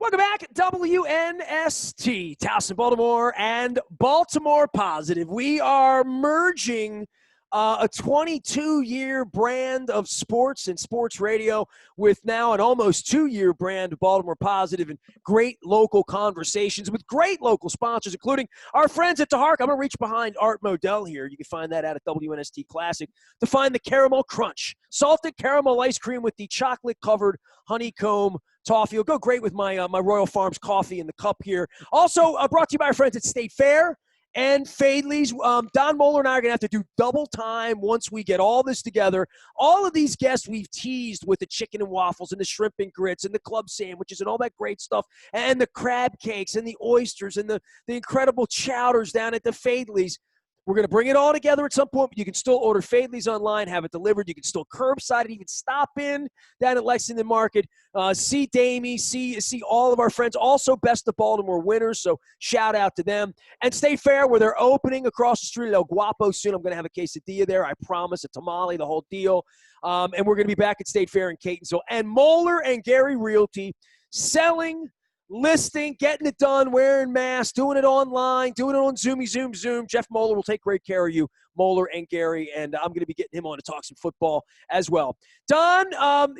Welcome back, WNST, Towson, Baltimore, and Baltimore Positive. We are merging a 22-year brand of sports and sports radio with now an almost 2-year brand of Baltimore Positive and great local conversations with great local sponsors, including our friends at DeHark. I'm going to reach behind Art Modell here. You can find that out at WNST Classic to find the Caramel Crunch, salted caramel ice cream with the chocolate-covered honeycomb toffee. It'll go great with my my Royal Farms coffee in the cup here. Also brought to you by our friends at State Fair and Fadley's. Don Moeller and I are going to have to do double time once we get all this together. All of these guests we've teased with the chicken and waffles and the shrimp and grits and the club sandwiches and all that great stuff and the crab cakes and the oysters and the incredible chowders down at the Fadley's. We're going to bring it all together at some point, but you can still order Fadley's online, have it delivered. You can still curbside it, even stop in down at Lexington Market, see Damie, see all of our friends. Also, Best of Baltimore winners, so shout out to them. And State Fair, where they're opening across the street at El Guapo soon. I'm going to have a quesadilla there, I promise, a tamale, the whole deal. And we're going to be back at State Fair in Catonsville. And Moeller and Gary Realty selling, listing, getting it done, wearing masks, doing it online, doing it on Zoom. Jeff Moeller will take great care of you, Moeller and Gary, and I'm going to be getting him on to talk some football as well. Don,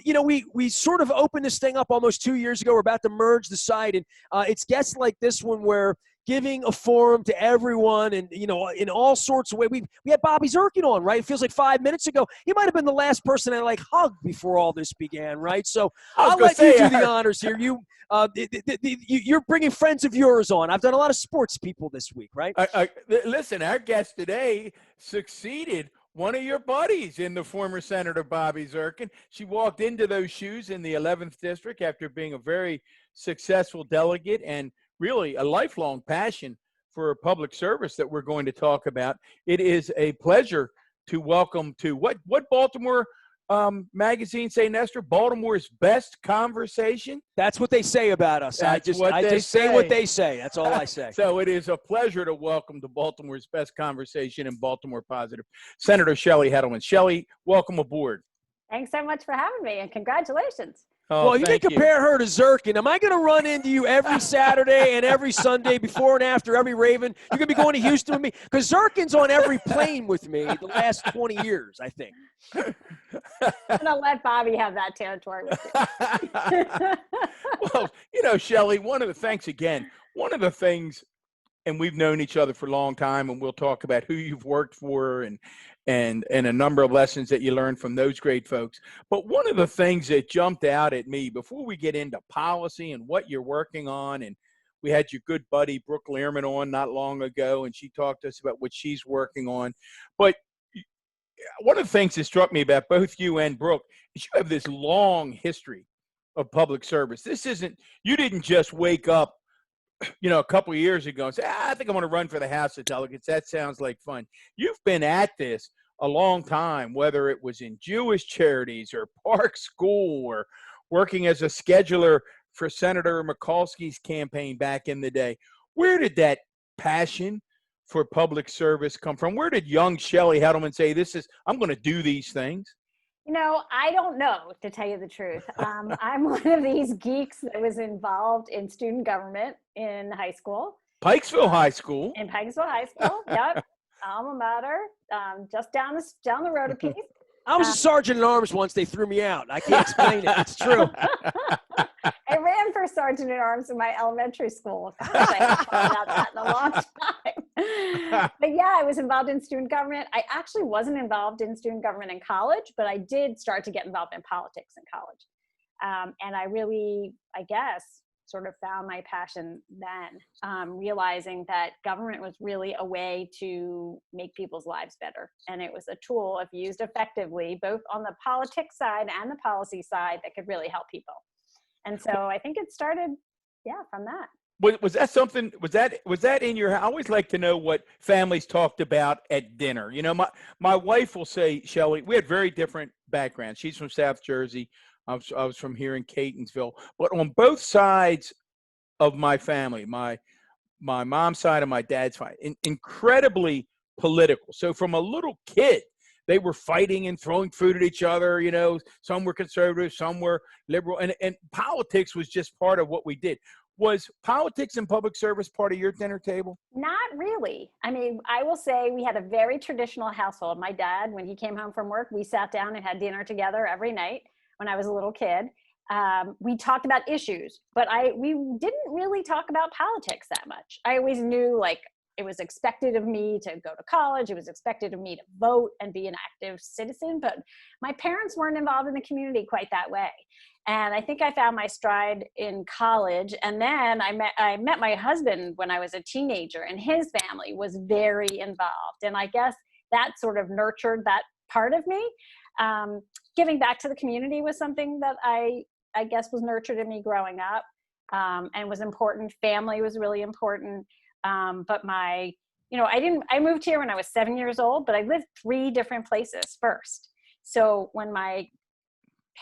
we sort of opened this thing up almost 2 years ago. We're about to merge the site, and it's guests like this one where giving a forum to everyone and, in all sorts of ways. We had Bobby Zirkin on, right? It feels like 5 minutes ago. He might have been the last person I, hugged before all this began, right? So I'll let you do the honors here. You're bringing friends of yours on. I've done a lot of sports people this week, right? Listen, our guest today succeeded one of your buddies in the former Senator Bobby Zirkin. She walked into those shoes in the 11th District after being a very successful delegate and really a lifelong passion for public service that we're going to talk about. It is a pleasure to welcome to what Baltimore magazine say, Nestor? Baltimore's best conversation? That's what they say about us. I just say what they say. That's all I say. So it is a pleasure to welcome to Baltimore's best conversation and Baltimore Positive, Senator Shelley Hettleman. Shelley, welcome aboard. Thanks so much for having me, and congratulations. Oh, well, you can compare her to Zirkin. Am I going to run into you every Saturday and every Sunday before and after every Raven? You're going to be going to Houston with me? Because Zirkin's on every plane with me the last 20 years, I think. I'm going to let Bobby have that territory with you. Well, Shelley, thanks again. One of the things, and we've known each other for a long time, and we'll talk about who you've worked for and a number of lessons that you learned from those great folks. But one of the things that jumped out at me before we get into policy and what you're working on, and we had your good buddy Brooke Learman on not long ago, and she talked to us about what she's working on. But one of the things that struck me about both you and Brooke is you have this long history of public service. You didn't just wake up a couple of years ago and say, I think I'm going to run for the House of Delegates. That sounds like fun. You've been at this a long time, whether it was in Jewish charities or Park School or working as a scheduler for Senator Mikulski's campaign back in the day. Where did that passion for public service come from? Where did young Shelley Hettleman say, I'm going to do these things? I don't know, to tell you the truth. I'm one of these geeks that was involved in student government in high school. Pikesville High School. In Pikesville High School, yep. Alma mater, just down the road a piece. I was a sergeant at arms once. They threw me out. I can't explain it. It's true. I ran for sergeant at arms in my elementary school. I haven't thought about that in a long time. But yeah, I was involved in student government. I actually wasn't involved in student government in college, but I did start to get involved in politics in college. And I really, I guess, sort of found my passion then, realizing that government was really a way to make people's lives better. And it was a tool, if used effectively, both on the politics side and the policy side, that could really help people. And so I think it started, from that. Was that something, was that in your, I always like to know what families talked about at dinner. My wife will say, Shelley, we had very different backgrounds. She's from South Jersey. I was from here in Catonsville. But on both sides of my family, my mom's side and my dad's side, incredibly political. So from a little kid, they were fighting and throwing food at each other. You know, some were conservative, some were liberal, and politics was just part of what we did. Was politics and public service part of your dinner table? Not really. I mean, I will say we had a very traditional household. My dad, when he came home from work, we sat down and had dinner together every night when I was a little kid. We talked about issues, but we didn't really talk about politics that much. I always knew, like, it was expected of me to go to college. It was expected of me to vote and be an active citizen, but my parents weren't involved in the community quite that way. And I think I found my stride in college. And then I met my husband when I was a teenager, and his family was very involved. And I guess that sort of nurtured that part of me. Giving back to the community was something that I guess was nurtured in me growing up, and was important. Family was really important. But I moved here when I was 7 years old, but I lived 3 different places first. So when my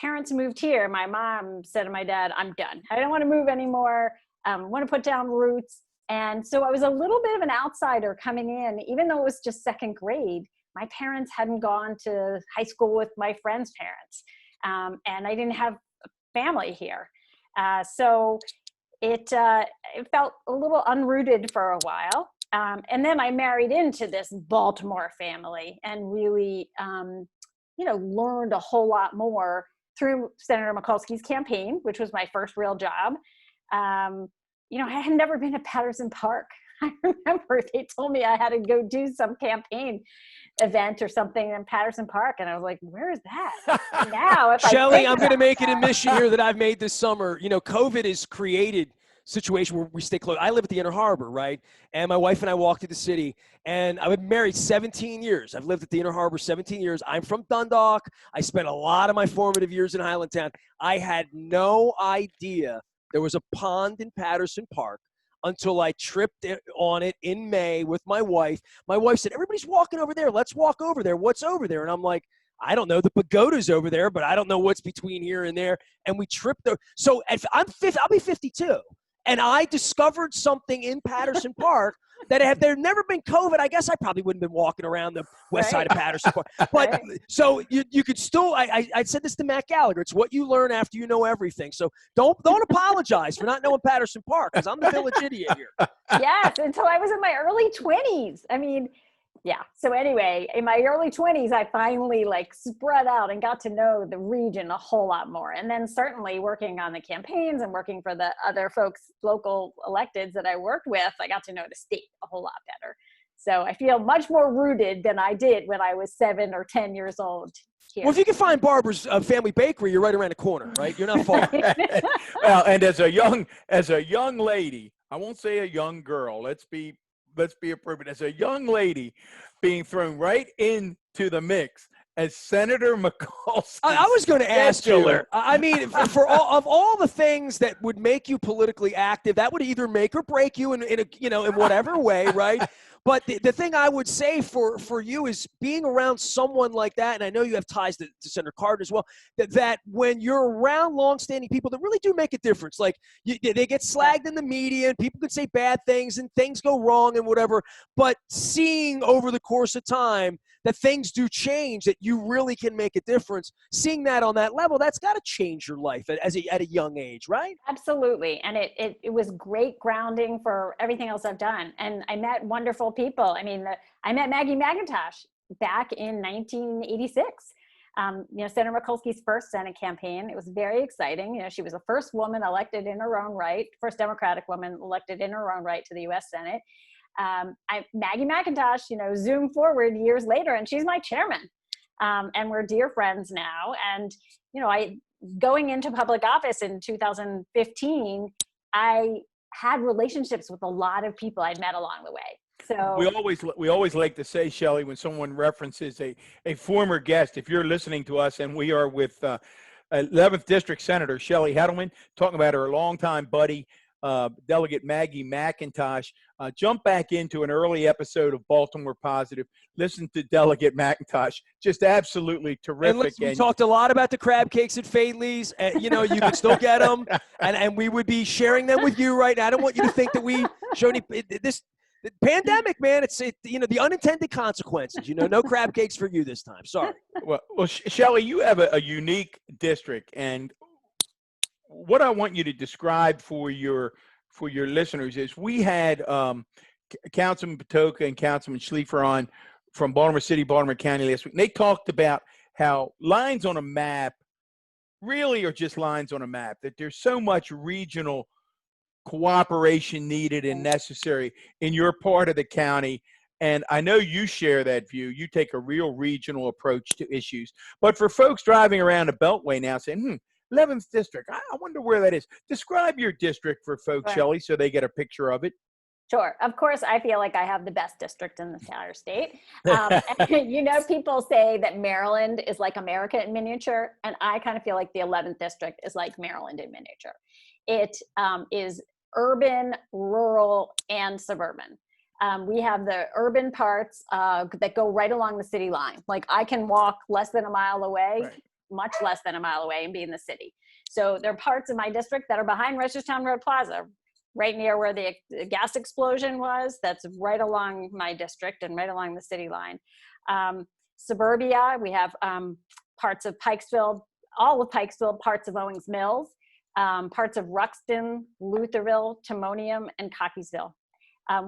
parents moved here, my mom said to my dad, I'm done. I don't want to move anymore. I want to put down roots. And so I was a little bit of an outsider coming in, even though it was just 2nd grade. My parents hadn't gone to high school with my friends' parents. And I didn't have family here. So it felt a little unrooted for a while. And then I married into this Baltimore family and really, learned a whole lot more through Senator Mikulski's campaign, which was my first real job. I had never been to Patterson Park. I remember they told me I had to go do some campaign event or something in Patterson Park, and I was like, where is that? Now, if Shelley, I'm going to make an admission here that I've made this summer. COVID has created situation where we stay close. I live at the Inner Harbor, right? And my wife and I walk through the city, and I've been married 17 years. I've lived at the Inner Harbor 17 years. I'm from Dundalk. I spent a lot of my formative years in Highlandtown. I had no idea there was a pond in Patterson Park until I tripped on it in May with my wife. My wife said, everybody's walking over there. Let's walk over there. What's over there? And I'm like, I don't know. The pagoda's over there, but I don't know what's between here and there. And we tripped. So I'll be 52. And I discovered something in Patterson Park that had there never been COVID, I guess I probably wouldn't have been walking around the west side of Patterson Park. But so you could still, I said this to Matt Gallagher, it's what you learn after you know everything. So don't apologize for not knowing Patterson Park, because I'm the village idiot here. Yes, until I was in my early 20s. I mean, yeah. So anyway, in my early 20s, I finally spread out and got to know the region a whole lot more. And then certainly working on the campaigns and working for the other folks, local electeds that I worked with, I got to know the state a whole lot better. So I feel much more rooted than I did when I was 7 or 10 years old here. Well, if you can find Barbara's Family Bakery, you're right around the corner, right? You're not far. Well, and as a young lady, I won't say a young girl, let's be appropriate, as a young lady being thrown right into the mix as Senator Mikulski. I was going to ask you, I mean, for all the things that would make you politically active, that would either make or break you in whatever way, right? But the thing I would say for you is being around someone like that, and I know you have ties to Senator Cardin as well, that when you're around longstanding people that really do make a difference, like they get slagged in the media and people can say bad things and things go wrong and whatever, but seeing over the course of time that things do change, that you really can make a difference, seeing that on that level, that's got to change your life at a young age, right? Absolutely. And it was great grounding for everything else I've done. And I met wonderful people. I mean, I met Maggie McIntosh back in 1986. Senator Mikulski's first Senate campaign. It was very exciting. She was the first woman elected in her own right, first Democratic woman elected in her own right to the U.S. Senate. Maggie McIntosh, zoom forward years later, and she's my chairman. And we're dear friends now. And, going into public office in 2015, I had relationships with a lot of people I'd met along the way. So we always like to say, Shelley, when someone references a former guest, if you're listening to us, and we are with 11th District Senator Shelley Hettleman, talking about her longtime buddy, Delegate Maggie McIntosh. Jump back into an early episode of Baltimore Positive. Listen to Delegate McIntosh. Just absolutely terrific. And we talked a lot about the crab cakes at Faidley's. You can still get them, and we would be sharing them with you right now. I don't want you to think that we show any this. The pandemic, man, the unintended consequences. No crab cakes for you this time. Sorry. Well, Shelley, you have a unique district, and what I want you to describe for your listeners is we had Councilman Patoka and Councilman Schleifer on from Baltimore City, Baltimore County last week. And they talked about how lines on a map really are just lines on a map, that there's so much regional cooperation needed and necessary in your part of the county. And I know you share that view. You take a real regional approach to issues. But for folks driving around the Beltway now saying, 11th district, I wonder where that is. Describe your district for folks, Right. Shelley, so they get a picture of it. Sure. Of course, I feel like I have the best district in the entire state. People say that Maryland is like America in miniature, and I kind of feel like the 11th district is like Maryland in miniature. It is urban, rural, and suburban. We have the urban parts that go right along the city line. Like I can walk less than a mile away, Right. much less than a mile away, and be in the city. So there are parts of my district that are behind Reisterstown Road Plaza, right near where the gas explosion was. That's right along my district and right along the city line. Suburbia, we have parts of Pikesville, all of Pikesville, parts of Owings Mills, parts of Ruxton, Lutherville, Timonium, and Cockeysville.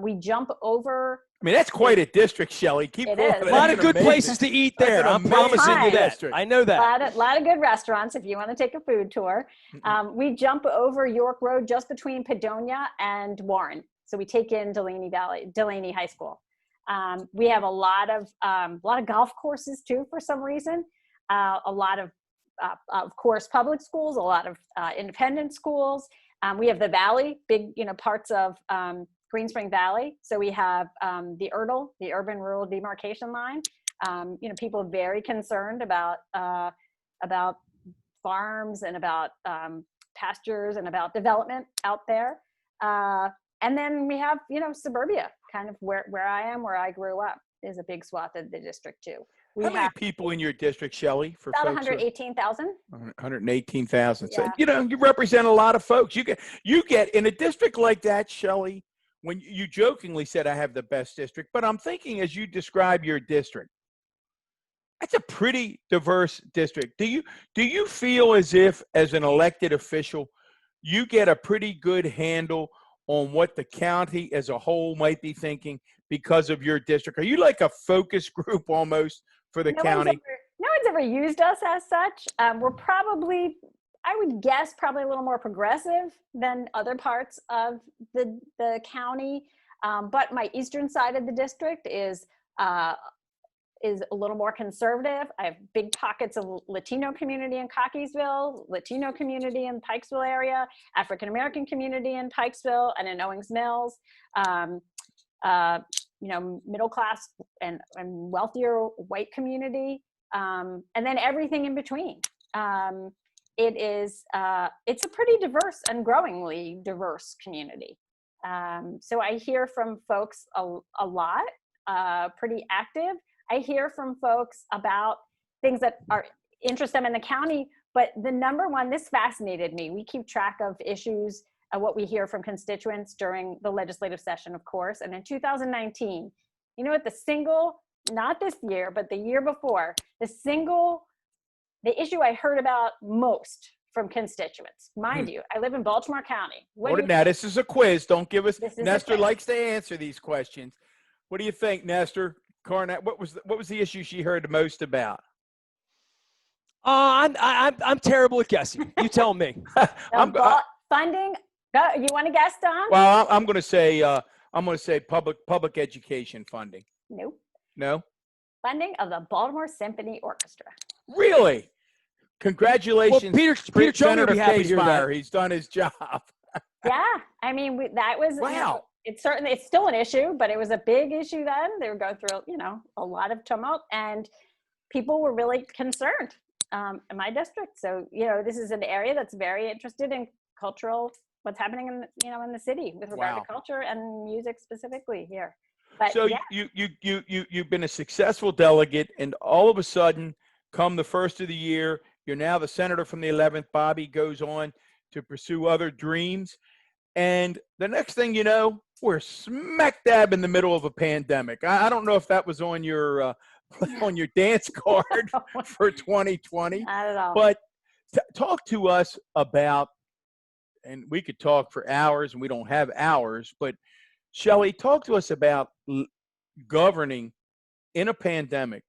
We jump over. I mean, that's quite a district, Shelley. Keep It going. is. A lot of That's good amazing. places to eat there. That's an I'm promising you amazing that. district. I know that. Lot of good restaurants if you want to take a food tour. We jump over York Road just between Padonia and Warren. So we take in Delaney High School. We have a lot of golf courses too, for some reason. A lot of course, public schools, a lot of independent schools. We have the Valley, big, parts of Green Spring Valley. So we have the URDL, the Urban Rural Demarcation Line. People are very concerned about farms and about pastures and about development out there. And then we have, suburbia, kind of where I am, where I grew up, is a big swath of the district too. How many people in your district, Shelley? For about folks 118,000. 118,000. So, Yeah. you represent a lot of folks. You get in a district like that, Shelley, when you jokingly said I have the best district, but I'm thinking as you describe your district, that's a pretty diverse district. Do you feel as if, as an elected official, you get a pretty good handle on what the county as a whole might be thinking because of your district? Are you like a focus group almost for the county? No one's ever used us as such. We're probably, I would guess, probably a little more progressive than other parts of the county. But my eastern side of the district is a little more conservative. I have big pockets of Latino community in Cockeysville, Latino community in Pikesville area, African-American community in Pikesville and in Owings Mills, middle class and wealthier white community, and then everything in between. It's a pretty diverse and growingly diverse community. So I hear from folks a lot, pretty active. I hear from folks about things that interest them in the county, but the number one, this fascinated me. We keep track of issues, what we hear from constituents during the legislative session, of course. And in 2019, not this year, but the year before, the issue I heard about most from constituents. Mind you, I live in Baltimore County. Now, this is a quiz. Don't give us. This is a Nestor quiz. likes to answer these questions. What do you think, Nestor? Carnett, what was the issue she heard the most about? I'm terrible at guessing. You tell me. Funding. You want to guess, Don? Well, I'm going to say public education funding. Nope. No. Funding of the Baltimore Symphony Orchestra. Really? Congratulations, Well, Peter Chung will be happy to hear that. He's done his job. Yeah, I mean that was Wow. It's still an issue, but it was a big issue then. They were going through a lot of tumult, and people were really concerned in my district. So this is an area that's very interested in what's happening in the city with regard to culture and music specifically here. But so yeah. you've been a successful delegate, and all of a sudden, come the first of the year, you're now the senator from the 11th. Bobby goes on to pursue other dreams, and the next thing you know, we're smack dab in the middle of a pandemic. I don't know if that was on your dance card for 2020, Not at all. but talk to us about, and we could talk for hours and we don't have hours, but Shelley, talk to us about governing in a pandemic,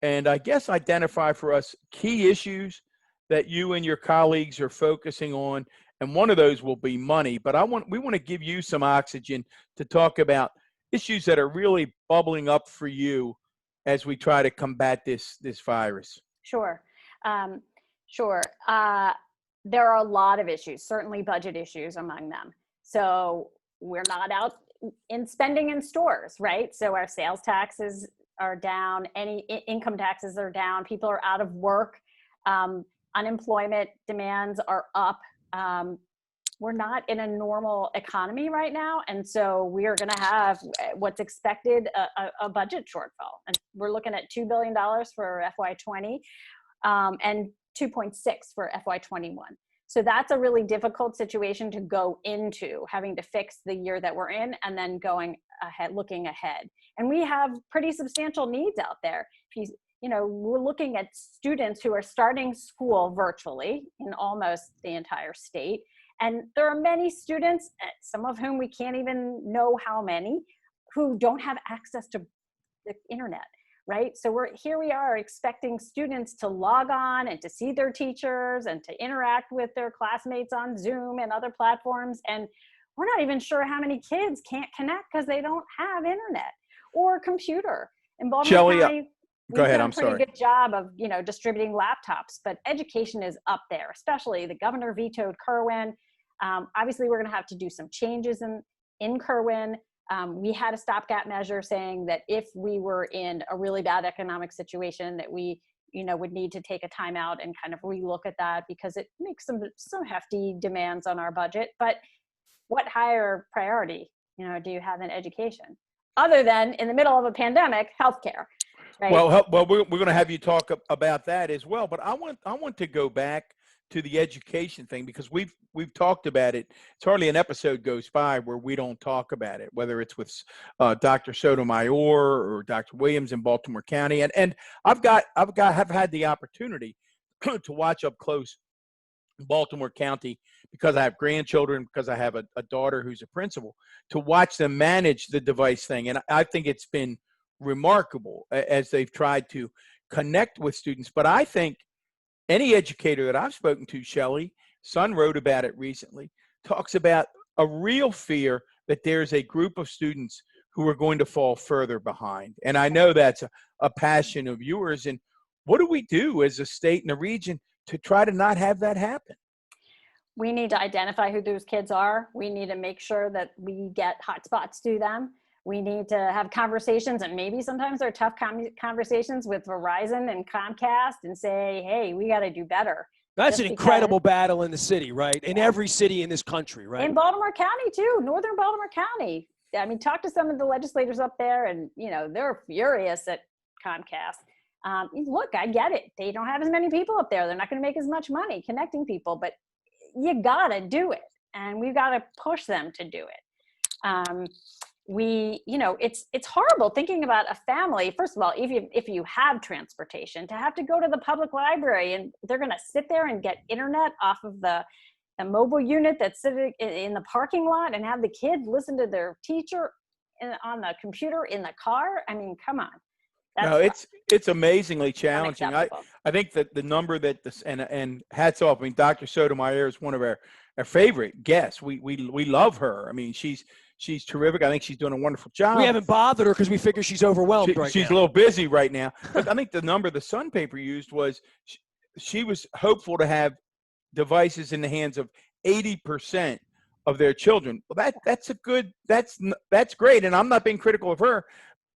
and I guess identify for us key issues that you and your colleagues are focusing on. And one of those will be money, but we want to give you some oxygen to talk about issues that are really bubbling up for you as we try to combat this virus. Sure. Sure. There are a lot of issues, certainly budget issues among them. So we're not out in spending in stores, right? So our sales taxes are down, any income taxes are down, people are out of work, unemployment demands are up. We're not in a normal economy right now. And so we are going to have what's expected a budget shortfall. And we're looking at $2 billion for FY20 and 2.6 for FY21. So that's a really difficult situation to go into, having to fix the year that we're in and then going ahead, looking ahead. And we have pretty substantial needs out there. We're looking at students who are starting school virtually in almost the entire state. And there are many students, some of whom we can't even know how many, who don't have access to the internet, right? So we are expecting students to log on and to see their teachers and to interact with their classmates on Zoom and other platforms. And we're not even sure how many kids can't connect because they don't have internet or computer. In Baltimore County, go ahead. I'm sorry. We've done a pretty good job of, distributing laptops, but education is up there, especially the governor vetoed Kerwin. Obviously, we're going to have to do some changes in Kerwin. We had a stopgap measure saying that if we were in a really bad economic situation, that we, would need to take a timeout and kind of relook at that because it makes some hefty demands on our budget. But what higher priority, do you have in education other than in the middle of a pandemic, healthcare? Right? Well, we're going to have you talk about that as well. But I want to go back to the education thing because we've talked about it. It's hardly an episode goes by where we don't talk about it, whether it's with Dr. Sotomayor or Dr. Williams in Baltimore County. And I've had the opportunity to watch up close Baltimore County because I have grandchildren, because I have a daughter who's a principal, to watch them manage the device thing. And I think it's been remarkable as they've tried to connect with students. But I think any educator that I've spoken to, Shelley, Son wrote about it recently, talks about a real fear that there's a group of students who are going to fall further behind. And I know that's a passion of yours. And what do we do as a state and a region to try to not have that happen? We need to identify who those kids are. We need to make sure that we get hotspots to them. We need to have conversations, and maybe sometimes they're tough conversations with Verizon and Comcast and say, hey, we got to do better. That's an incredible battle in the city, right? In every city in this country, right? In Baltimore County, too, northern Baltimore County. I mean, talk to some of the legislators up there, and, they're furious at Comcast. Look, I get it. They don't have as many people up there. They're not going to make as much money connecting people, but you got to do it, and we've got to push them to do it. It's horrible thinking about a family. First of all, if you have transportation, to have to go to the public library and they're going to sit there and get internet off of the mobile unit that's sitting in the parking lot and have the kids listen to their teacher on the computer in the car. I mean, come on. No, it's amazingly challenging. I think that the number that and hats off. I mean, Dr. Sotomayor is one of our favorite guests. We love her. I mean, she's terrific. I think she's doing a wonderful job. We haven't bothered her because we figure she's overwhelmed she's a little busy right now. But I think the number the Sun paper used was she was hopeful to have devices in the hands of 80% of their children. Well, that's great. And I'm not being critical of her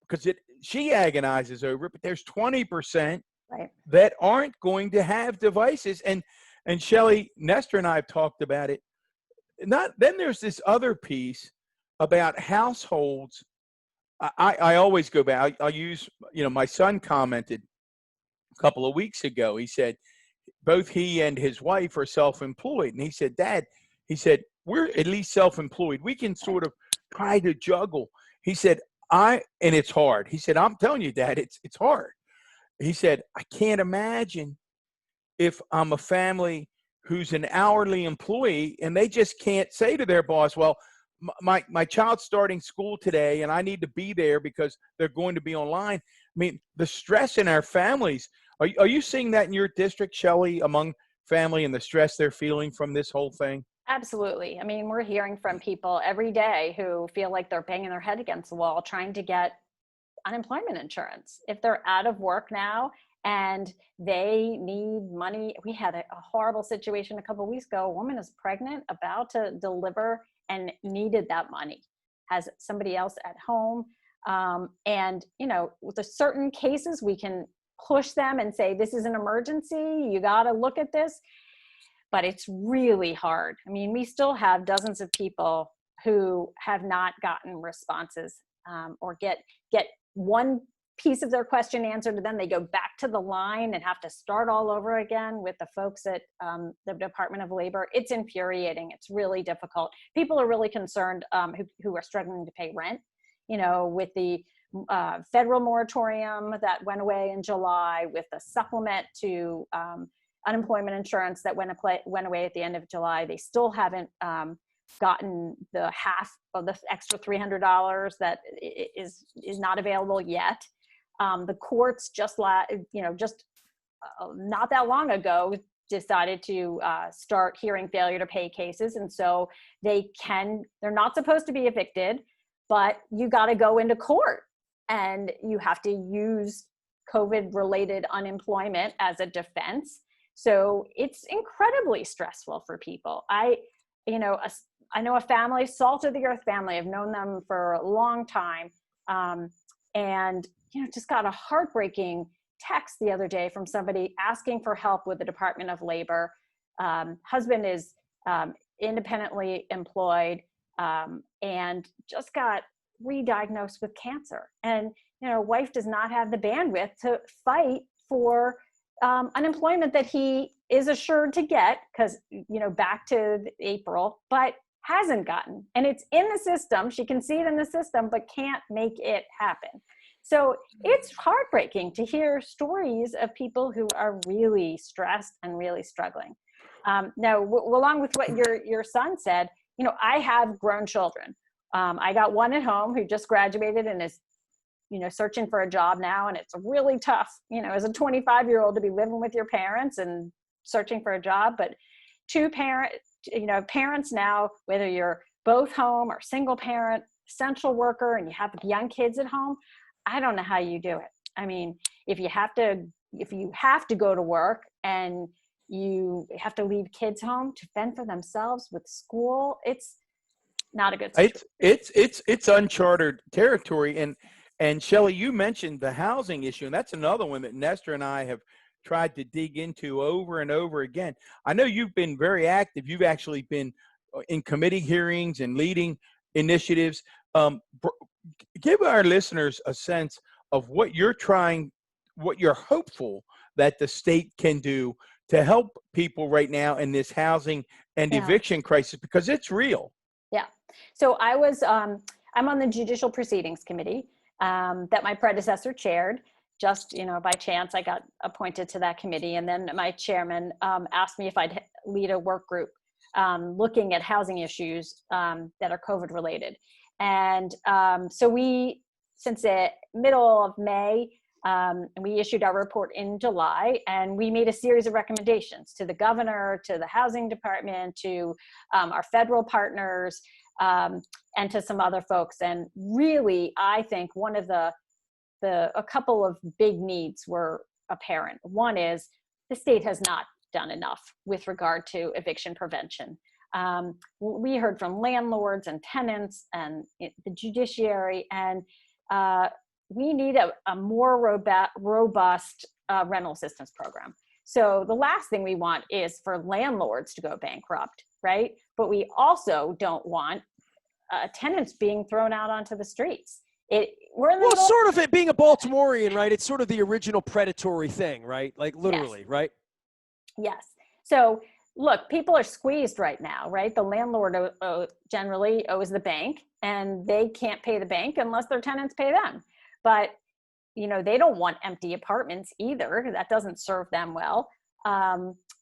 because she agonizes over it, but there's 20% that aren't going to have devices. And Shelley, Nestor and I have talked about it. Then there's this other piece about households. I always go back. I'll use, my son commented a couple of weeks ago. He said both he and his wife are self-employed. And he said, Dad, we're at least self-employed. We can sort of try to juggle. He said, and it's hard. He said, I'm telling you, Dad, it's hard. He said, I can't imagine if I'm a family who's an hourly employee and they just can't say to their boss, well, my child's starting school today and I need to be there because they're going to be online. I mean, the stress in our families, are you seeing that in your district, Shelley, among family and the stress they're feeling from this whole thing? Absolutely. I mean, we're hearing from people every day who feel like they're banging their head against the wall trying to get unemployment insurance. If they're out of work now and they need money, we had a horrible situation a couple of weeks ago. A woman is pregnant, about to deliver, and needed that money, has somebody else at home. And, you know, with the certain cases, we can push them and say, this is an emergency, you got to look at this. But it's really hard. I mean, we still have dozens of people who have not gotten responses, or get one piece of their question answered, and then they go back to the line and have to start all over again with the folks at the Department of Labor. It's infuriating. It's really difficult. People are really concerned, who are struggling to pay rent, you know, with the federal moratorium that went away in July, with the supplement to unemployment insurance that went away at the end of July. They still haven't gotten the half of the extra $300 that is not available yet. The courts just not that long ago decided to start hearing failure to pay cases, and so they're not supposed to be evicted, but you got to go into court and you have to use COVID-related unemployment as a defense. So it's incredibly stressful for people. I know a family, salt of the earth family. I've known them for a long time, and just got a heartbreaking text the other day from somebody asking for help with the Department of Labor. Husband is independently employed, and just got re-diagnosed with cancer, and wife does not have the bandwidth to fight for unemployment that he is assured to get, because back to April, but hasn't gotten. And it's in the system. She can see it in the system, but can't make it happen. So it's heartbreaking to hear stories of people who are really stressed and really struggling. Now, along with what your son said, I have grown children. I got one at home who just graduated and is searching for a job now. And it's really tough, as a 25-year-old to be living with your parents and searching for a job. But parents now, whether you're both home or single parent, essential worker, and you have young kids at home, I don't know how you do it. I mean, if you have to go to work and you have to leave kids home to fend for themselves with school, it's not a good situation. It's uncharted territory. And Shelley, you mentioned the housing issue, and that's another one that Nestor and I have tried to dig into over and over again. I know you've been very active. You've actually been in committee hearings and leading initiatives. Give our listeners a sense of what you're hopeful that the state can do to help people right now in this housing and eviction crisis, because it's real. Yeah. So I'm on the Judicial Proceedings Committee that my predecessor chaired. Just, by chance, I got appointed to that committee. And then my chairman asked me if I'd lead a work group looking at housing issues that are COVID related. And so since the middle of May, we issued our report in July, and we made a series of recommendations to the governor, to the housing department, to our federal partners, and to some other folks. And really, I think one of a couple of big needs were apparent. One is the state has not done enough with regard to eviction prevention. We heard from landlords and tenants and the judiciary, and we need a more robust rental assistance program. So the last thing we want is for landlords to go bankrupt, right? But we also don't want tenants being thrown out onto the streets. Sort of it being a Baltimorean, right? It's sort of the original predatory thing, right? Like literally, yes. Right? Yes. So look, people are squeezed right now, right? The landlord generally owes the bank, and they can't pay the bank unless their tenants pay them. But, they don't want empty apartments either. That doesn't serve them well.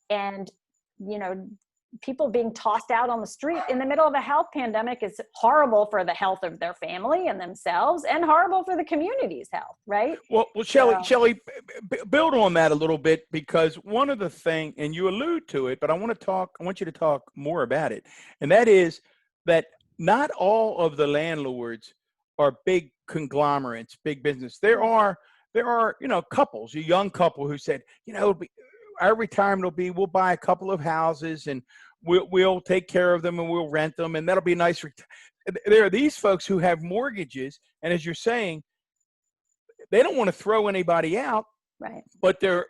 And, people being tossed out on the street in the middle of a health pandemic is horrible for the health of their family and themselves, and horrible for the community's health, right? Well, Shelley, build on that a little bit, because one of the things, and you allude to it, but I want you to talk more about it. And that is that not all of the landlords are big conglomerates, big business. There are, couples, a young couple who said, our retirement will be, we'll buy a couple of houses and we'll take care of them and we'll rent them, and that'll be nice. There are these folks who have mortgages, and as you're saying, they don't want to throw anybody out, right? But their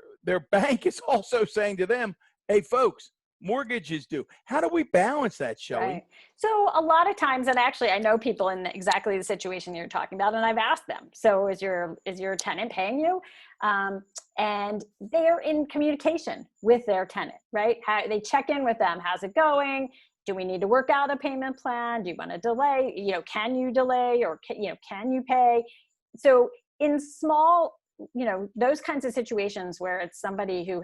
bank is also saying to them, hey, folks, mortgages due. How do we balance that, Shelley? Right. So a lot of times, and actually I know people in exactly the situation you're talking about, and I've asked them, so is your tenant paying you? And they're in communication with their tenant, right? They check in with them. How's it going? Do we need to work out a payment plan? Do you want to delay? Can you delay, or can you pay? So in small, those kinds of situations where it's somebody who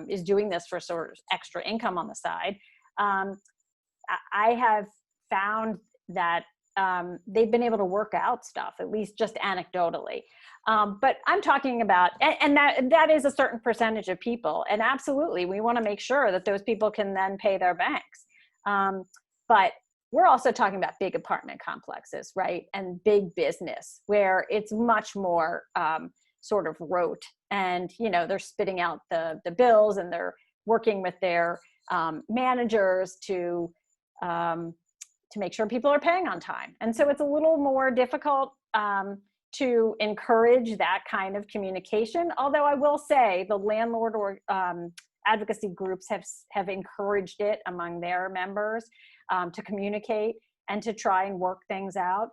is doing this for sort of extra income on the side, I have found that they've been able to work out stuff, at least just anecdotally. But I'm talking about, and that is a certain percentage of people. And absolutely, we want to make sure that those people can then pay their banks. But we're also talking about big apartment complexes, right? And big business, where it's much more sort of rote. And, they're spitting out the bills, and they're working with their managers to make sure people are paying on time. And so it's a little more difficult to encourage that kind of communication. Although I will say the landlord or advocacy groups have encouraged it among their members to communicate and to try and work things out.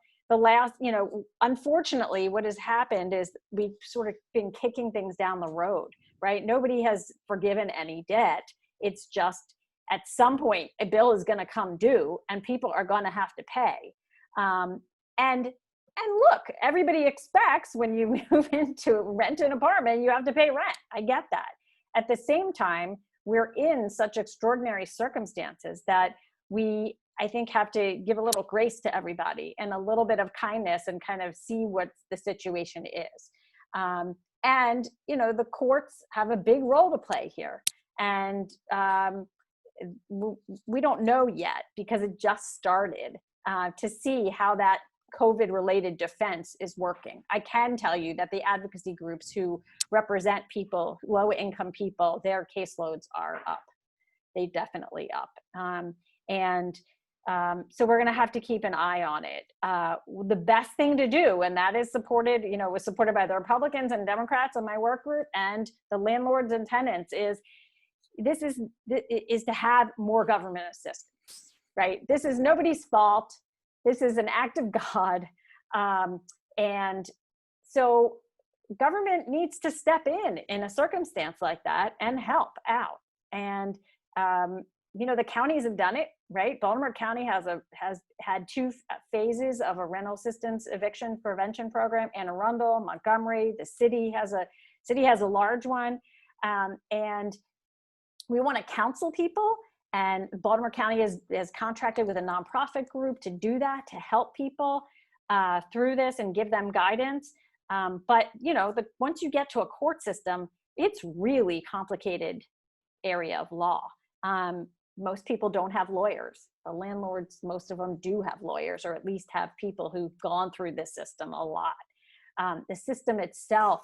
Unfortunately, what has happened is we've sort of been kicking things down the road, right? Nobody has forgiven any debt. It's just at some point a bill is going to come due, and people are going to have to pay. And look, everybody expects when you move into rent an apartment, you have to pay rent. I get that. At the same time, we're in such extraordinary circumstances that we, I think, have to give a little grace to everybody and a little bit of kindness, and kind of see what the situation is. And, the courts have a big role to play here. And we don't know yet, because it just started, to see how that COVID-related defense is working. I can tell you that the advocacy groups who represent people, low-income people, their caseloads are up. They definitely up. So we're going to have to keep an eye on it. The best thing to do, and that is supported, was supported by the Republicans and Democrats in my work group, and the landlords and tenants, is to have more government assistance, right? This is nobody's fault. This is an act of God. And so government needs to step in a circumstance like that and help out. And, the counties have done it, right? Baltimore County has had 2 phases of a rental assistance eviction prevention program. Anne Arundel, Montgomery, the city has a large one. And we want to counsel people. And Baltimore County has contracted with a nonprofit group to do that, to help people through this and give them guidance. But, once you get to a court system, it's really complicated area of law. Most people don't have lawyers. The landlords, most of them do have lawyers, or at least have people who've gone through this system a lot. The system itself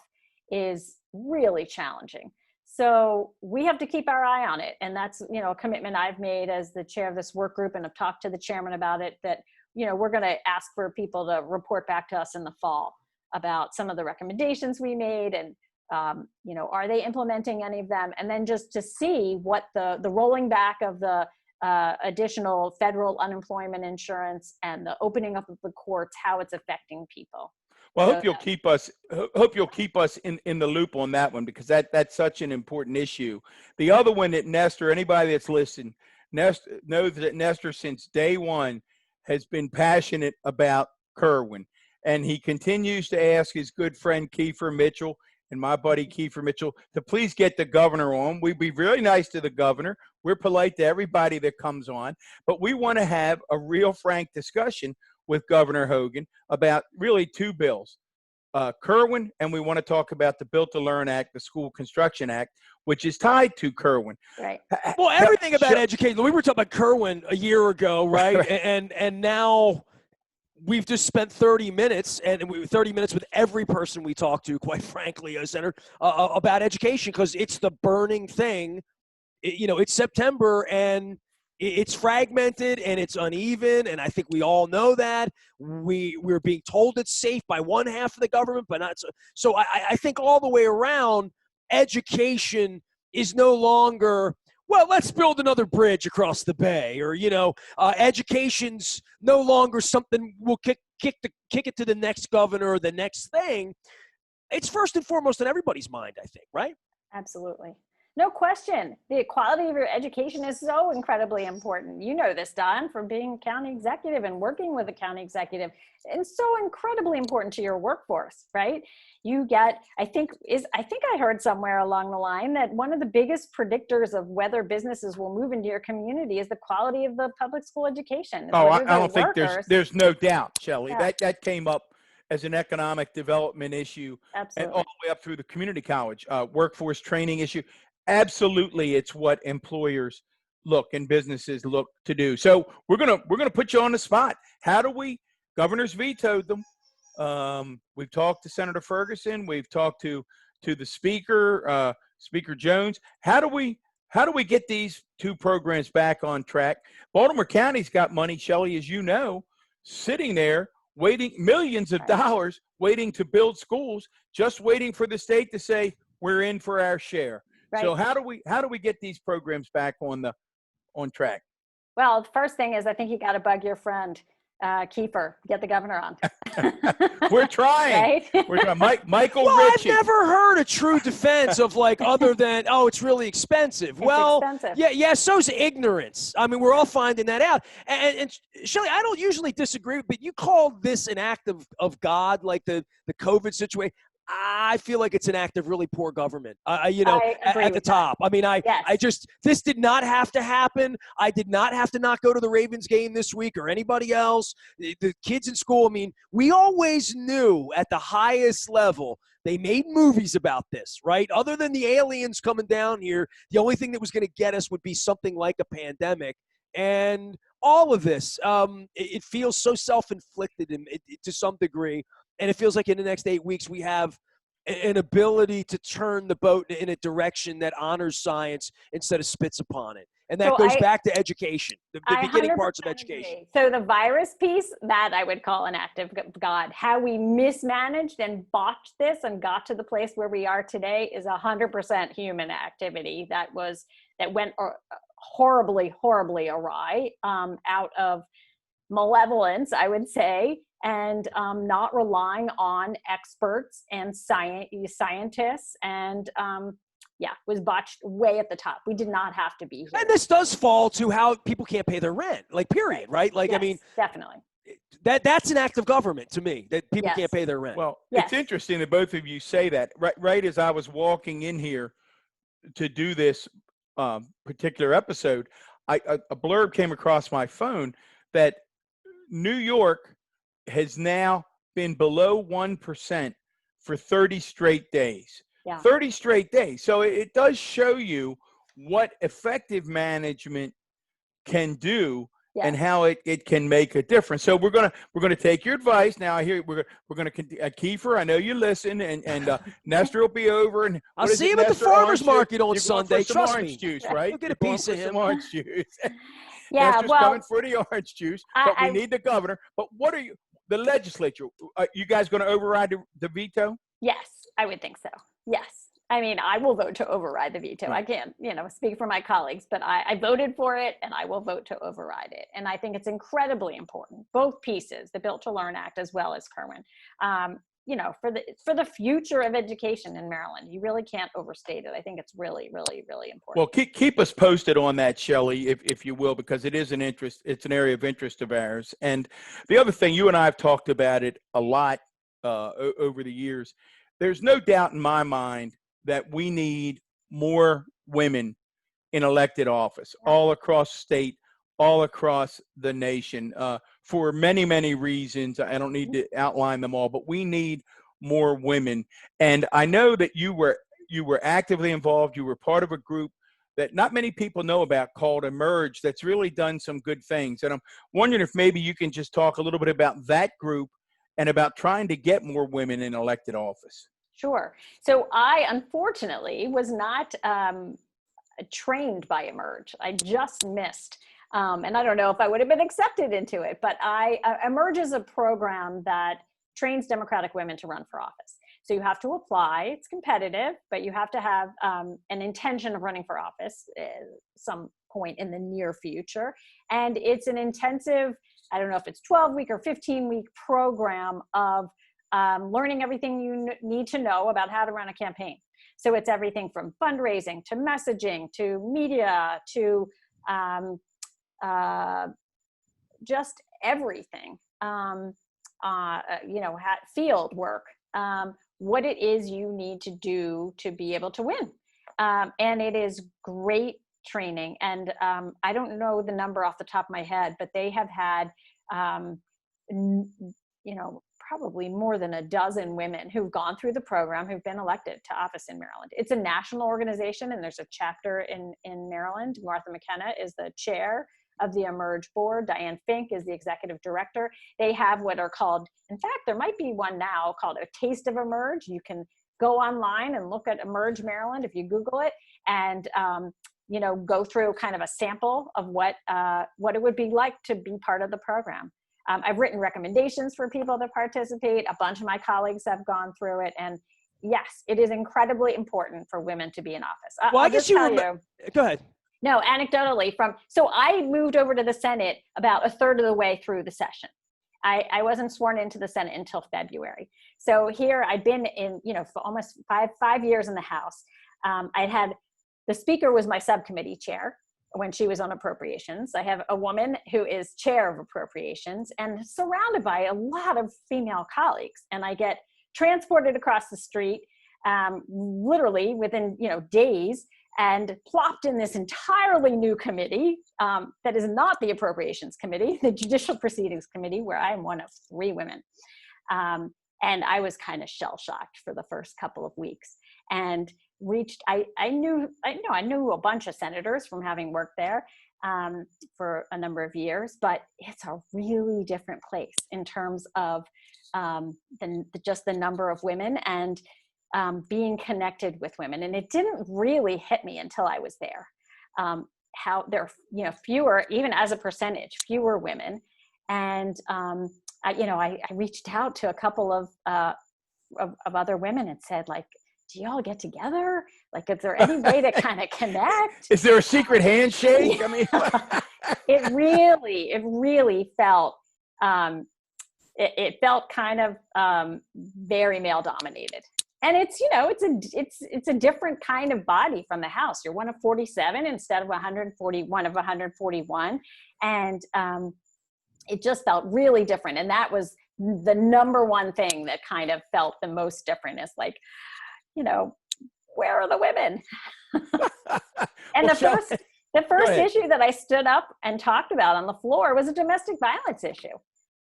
is really challenging. So we have to keep our eye on it. And that's, a commitment I've made as the chair of this work group, and I've talked to the chairman about it, that, we're going to ask for people to report back to us in the fall about some of the recommendations we made, and, are they implementing any of them? And then just to see what the rolling back of the additional federal unemployment insurance and the opening up of the courts, how it's affecting people. Well, So, hope you'll keep us in the loop on that one, because that's such an important issue. The other one that Nestor, anybody that's listened, Nestor knows that Nestor since day one has been passionate about Kerwin, and he continues to ask his good friend Kiefer Mitchell and my buddy Kiefer Mitchell to please get the governor on. We'd be really nice to the governor. We're polite to everybody that comes on, but we want to have a real frank discussion with Governor Hogan about really two bills, Kerwin, and we want to talk about the Built to Learn Act, the School Construction Act, which is tied to Kerwin. right. Well, everything about education. We were talking about Kerwin a year ago, right? Right. And now we've just spent 30 minutes, and 30 minutes with every person we talked to, quite frankly, Senator, about education, because it's the burning thing. It's September, and it's fragmented and it's uneven, and I think we all know that. We're being told it's safe by one half of the government, but not so. So I think all the way around, education is no longer, well, let's build another bridge across the bay, or education's no longer something we'll kick it to the next governor or the next thing. It's first and foremost in everybody's mind, I think, right? Absolutely. No question. The quality of your education is so incredibly important. You know this, Don, from being a county executive and working with a county executive. It's so incredibly important to your workforce, right? You get, I think I heard somewhere along the line that one of the biggest predictors of whether businesses will move into your community is the quality of the public school education. Oh, I don't think there's no doubt, Shelley. Yeah. That came up as an economic development issue, Absolutely. and all the way up through the community college, workforce training issue. Absolutely, it's what employers look and businesses look to do. So we're gonna put you on the spot. How do we? Governors vetoed them. We've talked to Senator Ferguson. We've talked to the Speaker, Speaker Jones. How do we get these two programs back on track? Baltimore County's got money, Shelley, as you know, sitting there waiting, millions of dollars waiting to build schools, just waiting for the state to say we're in for our share. Right. So how do we get these programs back on track? Well, the first thing is I think you got to bug your friend Kiefer, get the governor on. We're trying. Right? We're trying. Michael Ritchie. I've never heard a true defense of other than, oh, it's really expensive. It's expensive. Yeah, so's ignorance. I mean, we're all finding that out. And Shelley, I don't usually disagree, but you called this an act of God, like the COVID situation. I feel like it's an act of really poor government, at the top. I mean, this did not have to happen. I did not have to not go to the Ravens game this week or anybody else. The kids in school, I mean, we always knew at the highest level, they made movies about this, right? Other than the aliens coming down here, the only thing that was going to get us would be something like a pandemic. And all of this, it feels so self-inflicted to some degree. And it feels like in the next 8 weeks, we have an ability to turn the boat in a direction that honors science instead of spits upon it. And that goes back to education, the beginning parts of education. Agree. So the virus piece, that I would call an act of God. How we mismanaged and botched this and got to the place where we are today is 100% human activity that went horribly, horribly awry, out of malevolence, I would say, and not relying on experts and scientists, and was botched way at the top. We did not have to be here. And this does fall to how people can't pay their rent, period, right? Yes, I mean, definitely. That's an act of government to me, that people can't pay their rent. Well, it's interesting that both of you say that. Right as I was walking in here to do this particular episode, a blurb came across my phone that New York has now been below 1% for 30 straight days. Yeah. 30 straight days. So it does show you what effective management can do and how it can make a difference. So we're gonna take your advice. Now I hear we're gonna Kiefer, I know you listen, and Nestor will be over, and I'll see him at the farmers market on Sunday. Trust me. Juice, right? You'll get a piece of him. Orange juice. Yeah, Nestor's coming for the orange juice, but we need the governor. But what are you? The legislature, you guys going to override the veto? Yes, I would think so. Yes. I mean, I will vote to override the veto. I can't, speak for my colleagues, but I voted for it, and I will vote to override it. And I think it's incredibly important, both pieces, the Built to Learn Act as well as Kerwin. for the future of education in Maryland. You really can't overstate it. I think it's really, really, really important. Well, keep us posted on that, Shelley, if you will, because it is it's an area of interest of ours. And the other thing, you and I have talked about it a lot over the years. There's no doubt in my mind that we need more women in elected office all across state, all across the nation, for many, many reasons. I don't need to outline them all, but we need more women. And I know that you were actively involved. You were part of a group that not many people know about called Emerge that's really done some good things. And I'm wondering if maybe you can just talk a little bit about that group and about trying to get more women in elected office. Sure. So I, unfortunately, was not trained by Emerge. I just missed. And I don't know if I would have been accepted into it, but Emerge is a program that trains Democratic women to run for office. So you have to apply. It's competitive, but you have to have an intention of running for office at some point in the near future. And it's an intensive, I don't know if it's 12-week or 15-week program of learning everything you need to know about how to run a campaign. So it's everything from fundraising to messaging to media to just everything, field work, what it is you need to do to be able to win. And it is great training. And I don't know the number off the top of my head, but they have had, probably more than a dozen women who've gone through the program who've been elected to office in Maryland. It's a national organization, and there's a chapter in Maryland. Martha McKenna is the chair of the Emerge board. Diane Fink is the executive director. They have what are called, in fact, there might be one now called A Taste of Emerge. You can go online and look at Emerge Maryland if you Google it, and go through kind of a sample of what it would be like to be part of the program. I've written recommendations for people to participate. A bunch of my colleagues have gone through it. And yes, it is incredibly important for women to be in office. Well, I guess go ahead. No, anecdotally so I moved over to the Senate about a third of the way through the session. I wasn't sworn into the Senate until February. So here I'd been in, for almost five years in the House. The Speaker was my subcommittee chair when she was on appropriations. I have a woman who is chair of appropriations and surrounded by a lot of female colleagues. And I get transported across the street, literally within, days, and plopped in this entirely new committee that is not the Appropriations Committee, the Judicial Proceedings Committee, where I am one of 3 women. And I was kind of shell-shocked for the first couple of weeks. And I knew a bunch of senators from having worked there for a number of years, but it's a really different place in terms of just the number of women and being connected with women. And it didn't really hit me until I was there, how there are fewer, even as a percentage, fewer women. And I reached out to a couple of other women and said, like, do y'all get together? Like, is there any way to kind of connect? Is there a secret handshake? Yeah. I mean, it really felt, it felt kind of very male dominated. And it's a different kind of body from the House. You're one of 47 instead of 141. And it just felt really different. And that was the number one thing that kind of felt the most different, is like, where are the women? And the first issue that I stood up and talked about on the floor was a domestic violence issue,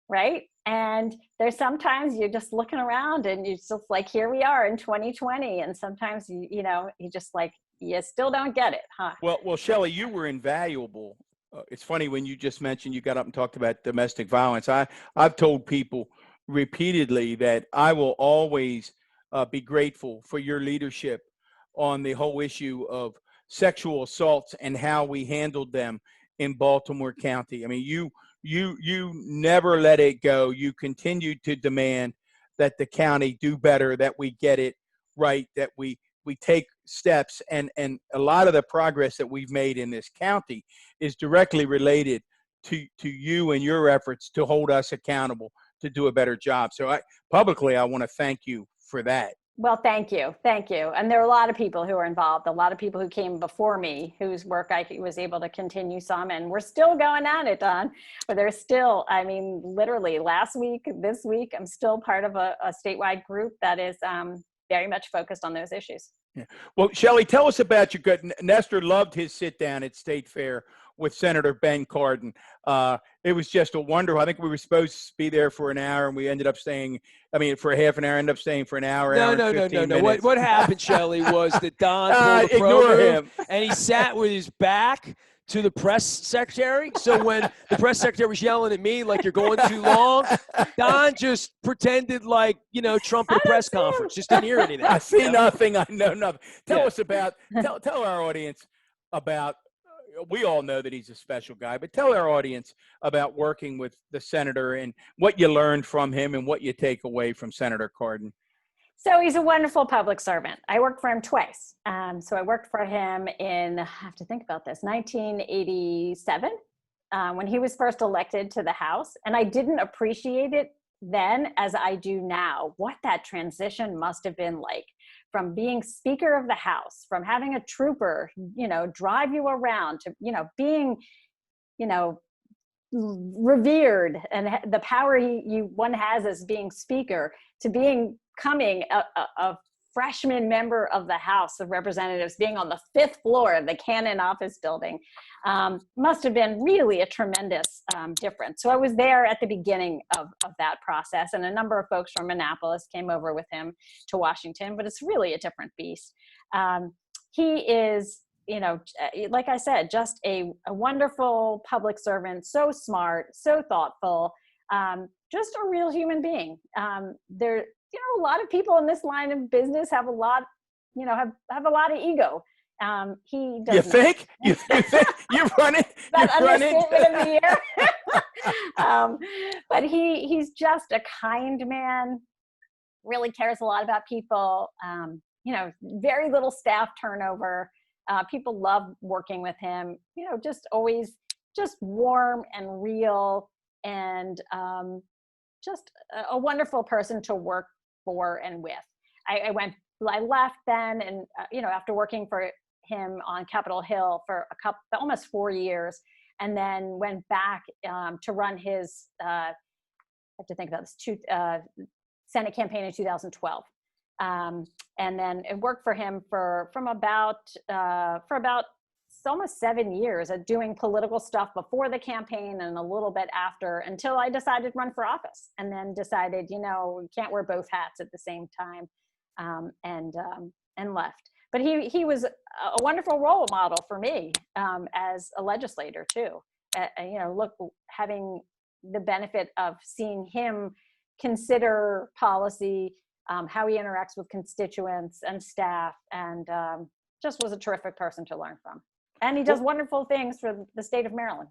right? And there's sometimes you're just looking around and you're just like, here we are in 2020. And sometimes, you just like, you still don't get it, huh? Well, Shelley, you were invaluable. It's funny when you just mentioned you got up and talked about domestic violence. I've told people repeatedly that I will always be grateful for your leadership on the whole issue of sexual assaults and how we handled them in Baltimore County. I mean, you never let it go. You continued to demand that the county do better, that we get it right, that we take steps, and a lot of the progress that we've made in this county is directly related to you and your efforts to hold us accountable to do a better job. So publicly, I want to thank you for that. Well, thank you. Thank you. And there are a lot of people who are involved, a lot of people who came before me, whose work I was able to continue some, and we're still going at it, Don. But there's still, I mean, literally last week, this week, I'm still part of a statewide group that is very much focused on those issues. Yeah. Well, Shelley, tell us about your good. Nestor loved his sit down at State Fair with Senator Ben Cardin. It was just a wonderful. I think we were supposed to be there for an hour, and we ended up staying. I mean, for a half an hour, ended up staying for an hour. No. What happened, Shelley, was that Don pulled a ignore program, him, and he sat with his back to the press secretary. So when the press secretary was yelling at me like you're going too long, Don just pretended like, Trump at a press conference. Just didn't hear anything. I see nothing. I know nothing. Tell us about. Tell our audience about. We all know that he's a special guy, but tell our audience about working with the senator and what you learned from him and what you take away from Senator Cardin. So he's a wonderful public servant. I worked for him twice. So I worked for him in, I have to think about this, 1987, when he was first elected to the House. And I didn't appreciate it then as I do now, what that transition must have been like. From being Speaker of the House, from having a trooper, drive you around, to, being, revered and the power one has as being Speaker, to becoming a freshman member of the House of Representatives, being on the 5th floor of the Cannon office building, must have been really a tremendous difference. So I was there at the beginning of that process, and a number of folks from Annapolis came over with him to Washington, but it's really a different beast. He is, like I said, just a wonderful public servant, so smart, so thoughtful, just a real human being. A lot of people in this line of business have a lot, have a lot of ego. He does. You think? You think you're running? That understatement of the year. But he's just a kind man. Really cares a lot about people. Very little staff turnover. People love working with him. Just always just warm and real, and just a wonderful person to work for and with. I left then, and after working for him on Capitol Hill for almost 4 years, and then went back to run his I have to think about this Senate campaign in 2012, and then it worked for him for about almost 7 years at doing political stuff before the campaign and a little bit after, until I decided to run for office, and then decided, you can't wear both hats at the same time, and left. But he was a wonderful role model for me as a legislator too. Having the benefit of seeing him consider policy, how he interacts with constituents and staff, and just was a terrific person to learn from. And he does wonderful things for the state of Maryland.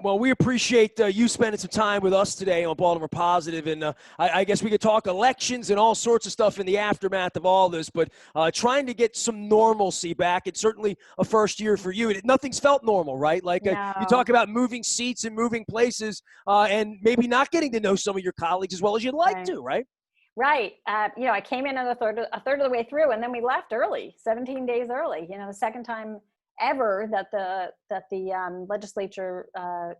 Well, we appreciate you spending some time with us today on Baltimore Positive, and I guess we could talk elections and all sorts of stuff in the aftermath of all this, but trying to get some normalcy back. It's certainly a first year for you. Nothing's felt normal, right? Like No. You talk about moving seats and moving places, and maybe not getting to know some of your colleagues as well as you'd like to, right? Right. I came in a third of the way through, and then we left early, 17 days early. The second time ever that the legislature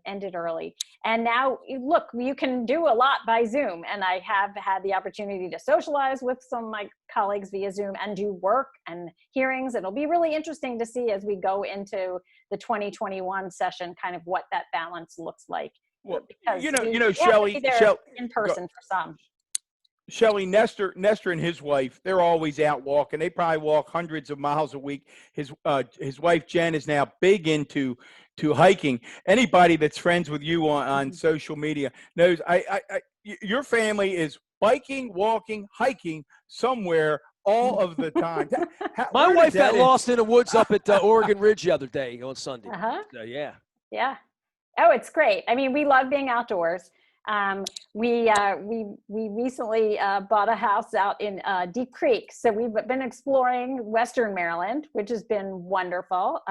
ended early. And now, look, you can do a lot by Zoom, and I have had the opportunity to socialize with some of my colleagues via Zoom and do work and hearings. It'll be really interesting to see as we go into the 2021 session, kind of what that balance looks like. Well, because Shelley, in person for some. Shelley, Nestor and his wife, they're always out walking. They probably walk hundreds of miles a week. His wife, Jen, is now big into hiking. Anybody that's friends with you on social media knows your family is biking, walking, hiking somewhere all of the time. My wife got lost in the woods up at Oregon Ridge the other day on Sunday. Yeah. Yeah. Oh, it's great. I mean, we love being outdoors. We recently bought a house out in Deep Creek, so we've been exploring Western Maryland, which has been wonderful.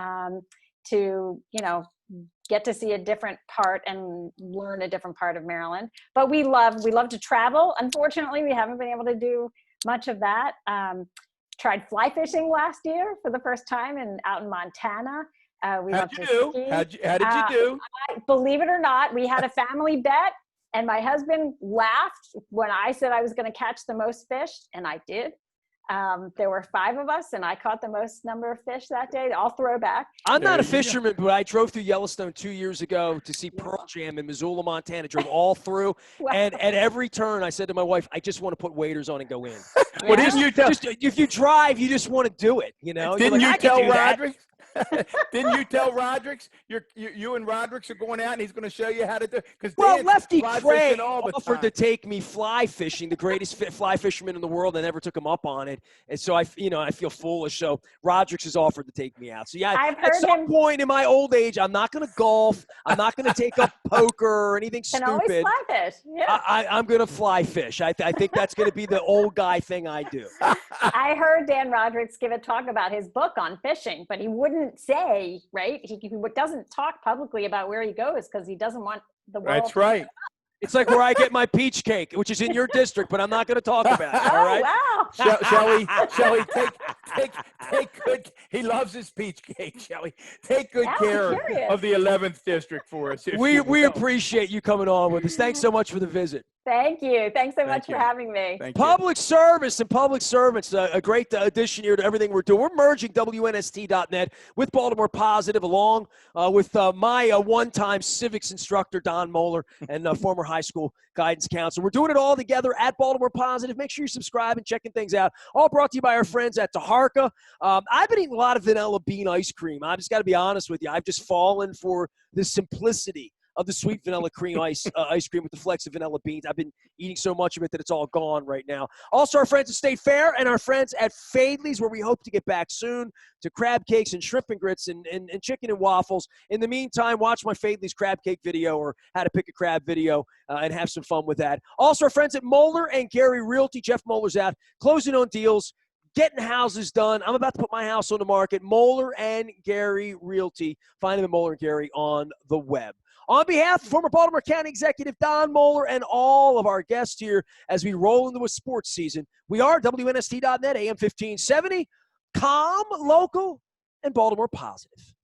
To get to see a different part and learn a different part of Maryland. But we love to travel. Unfortunately, we haven't been able to do much of that. Tried fly fishing last year for the first time out in Montana. We How'd you do? ski. How did you do? Believe it or not, we had a family bet, and my husband laughed when I said I was going to catch the most fish, and I did. There were 5 of us, and I caught the most number of fish that day. I'll throw back. I'm not a fisherman, but I drove through Yellowstone 2 years ago to see Pearl Jam in Missoula, Montana. Drove all through, and at every turn, I said to my wife, "I just want to put waders on and go in." Well, didn't you tell? If you drive, you just want to do it. You know? Didn't You're you like, "I can tell do that." Roderick? Didn't you tell Roderick you and Roderick are going out and he's going to show you how to do? Because Lefty Craig all the offered time. to take me fly fishing, the greatest fly fisherman in the world. I never took him up on it, and so I feel foolish. So Roderick has offered to take me out. So yeah, at some point in my old age, I'm not going to golf. I'm not going to take up poker or anything stupid. Always fly fish. Yeah. I'm going to fly fish. I think that's going to be the old guy thing I do. I heard Dan Roderick give a talk about his book on fishing, but he wouldn't say, right? He doesn't talk publicly about where he goes because he doesn't want the world. That's right. It's like where I get my peach cake, which is in your district, but I'm not going to talk about it. All right? Oh, wow. Shall we take good? He loves his peach cake. Shall we take good care of the 11th district for us? We appreciate you coming on with us. Thanks so much for the visit. Thank you. Thanks so much for having me. Public service and public servants, a great addition here to everything we're doing. We're merging WNST.net with Baltimore Positive, along with my one-time civics instructor, Don Moeller, and former high school guidance counselor. We're doing it all together at Baltimore Positive. Make sure you subscribe and checking things out. All brought to you by our friends at Taharka. I've been eating a lot of vanilla bean ice cream. I've just got to be honest with you. I've just fallen for the simplicity of the sweet vanilla cream ice cream with the flecks of vanilla beans. I've been eating so much of it that it's all gone right now. Also, our friends at State Fair and our friends at Fadley's, where we hope to get back soon to crab cakes and shrimp and grits and chicken and waffles. In the meantime, watch my Fadley's crab cake video or how to pick a crab video and have some fun with that. Also, our friends at Moeller and Gary Realty. Jeff Moeller's out closing on deals, getting houses done. I'm about to put my house on the market. Moeller and Gary Realty. Find them at Moeller and Gary on the web. On behalf of former Baltimore County Executive Don Moeller and all of our guests here as we roll into a sports season, we are WNST.net, AM 1570, calm, local, and Baltimore Positive.